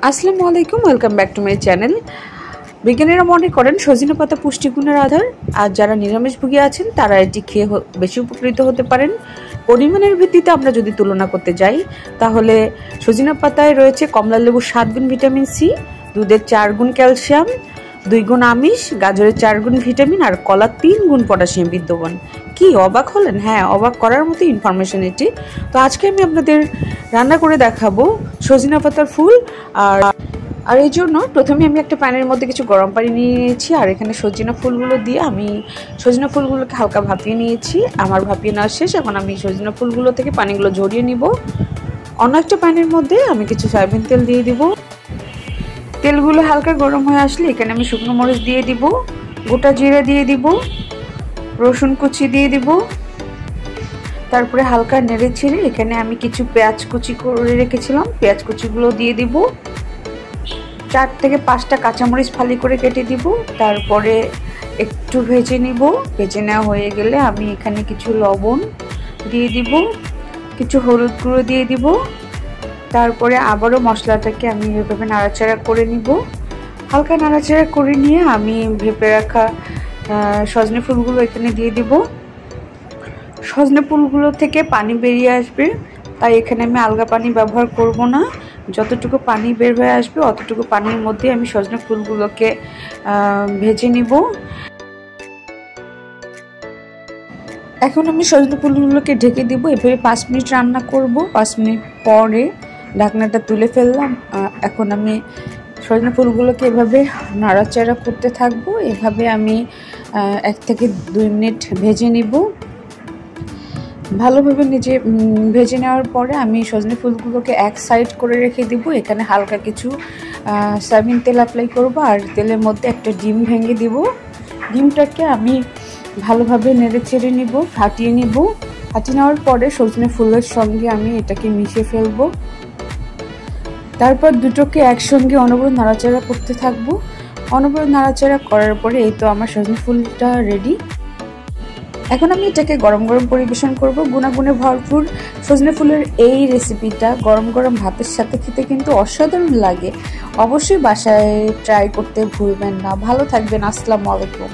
আসসালামু আলাইকুম, welcome back to my channel. বিজ্ঞানীরা মনে করেন সজনে পাতা পুষ্টিগুণের আধার, আর যারা নিরামিষভোগী আছেন তারা এটি খেয়ে বেশি উপকৃত হতে পারেন। পরিমাণের ভিত্তিতে আমরা যদি তুলনা করতে যাই তাহলে সজনে পাতায় রয়েছে কমলালেবুর 7 গুণ ভিটামিন সি, দুধের 4 গুণ ক্যালসিয়াম, 2 গুণ আমিষ, গাজরের 4 গুণ ভিটামিন আর কলার 3 গুণ পটাশিয়াম বিদ্যমান। কি অবাক হলেন? হ্যাঁ, অবাক করার মতো ইনফরমেশন এটি। তো আজকে আমি আপনাদের রান্না করে দেখাবো সজনে পাতার ফুল। আর এই জন্য প্রথমে আমি একটা প্যানের মধ্যে কিছু গরম পানি নিয়ে নিয়েছি, আর এখানে সজনে ফুলগুলো দিয়ে আমি সজনে ফুলগুলোকে হালকা ভাপিয়ে নিয়েছি। আমার ভাপিয়ে নেওয়া শেষ। এখন আমি সজনে ফুলগুলো থেকে পানিগুলো ঝরিয়ে নিব। অন্য একটা প্যানের মধ্যে আমি কিছু সয়াবিন তেল দিয়ে দিব। তেলগুলো হালকা গরম হয়ে আসলে এখানে আমি শুকনো মরিচ দিয়ে দিব, গোটা জিরা দিয়ে দিব, রসুন কুচি দিয়ে দিব। তারপরে হালকা নেড়ে ছেড়ে এখানে আমি কিছু পেঁয়াজ কুচি করে রেখেছিলাম, পেঁয়াজ কুচিগুলো দিয়ে দিব। 4 থেকে 5টা কাঁচামরিচ ফালি করে কেটে দিব। তারপরে একটু ভেজে নিব। ভেজে নেওয়া হয়ে গেলে আমি এখানে কিছু লবণ দিয়ে দিব, কিছু হলুদ গুঁড়ো দিয়ে দিব। তারপরে আবারও মশলাটাকে আমি এভাবে নাড়াচাড়া করে নিব। হালকা নাড়াচাড়া করে নিয়ে আমি ভেপে রাখা সজনে ফুলগুলো এখানে দিয়ে দিব। সজনে ফুলগুলো থেকে পানি বেরিয়ে আসবে, তাই এখানে আমি আলগা পানি ব্যবহার করব না। যতটুকু পানি বের হয়ে আসবে অতটুকু পানির মধ্যে আমি সজনে ফুলগুলোকে ভেজে নিব। এখন আমি সজনে ফুলগুলোকে ঢেকে দিব। এভাবে 5 মিনিট রান্না করব। 5 মিনিট পরে ঢাকনাটা তুলে ফেললাম। এখন আমি সজনে ফুলগুলোকে এভাবে নাড়াচাড়া করতে থাকবো। এভাবে আমি 1 থেকে 2 মিনিট ভেজে নিব। ভালোভাবে ভেজে নেওয়ার পরে আমি সজনে ফুলগুলোকে এক সাইড করে রেখে দিব। এখানে হালকা কিছু সয়াবিন তেল অ্যাপ্লাই করব, আর তেলের মধ্যে একটা ডিম ভেঙে দিব। ডিমটাকে আমি ভালোভাবে নেড়ে চেড়ে নিব, ফাটিয়ে নিব। ফাটিয়ে নেওয়ার পরে সজনে ফুলের সঙ্গে আমি এটাকে মিশিয়ে ফেলবো। তারপর দুটোকে একসঙ্গে অনবরত নাড়াচাড়া করতে থাকবো। অনবরত নাড়াচাড়া করার পরে এই তো আমার সজনে ফুলটা রেডি। এখন আমি এটাকে গরম গরম পরিবেশন করব। গুণাগুণে ভরপুর সজনে ফুলের এই রেসিপিটা গরম গরম ভাতের সাথে খেতে কিন্তু অসাধারণ লাগে। অবশ্যই বাসায় ট্রাই করতে ভুলবেন না। ভালো থাকবেন। আসসালামু আলাইকুম।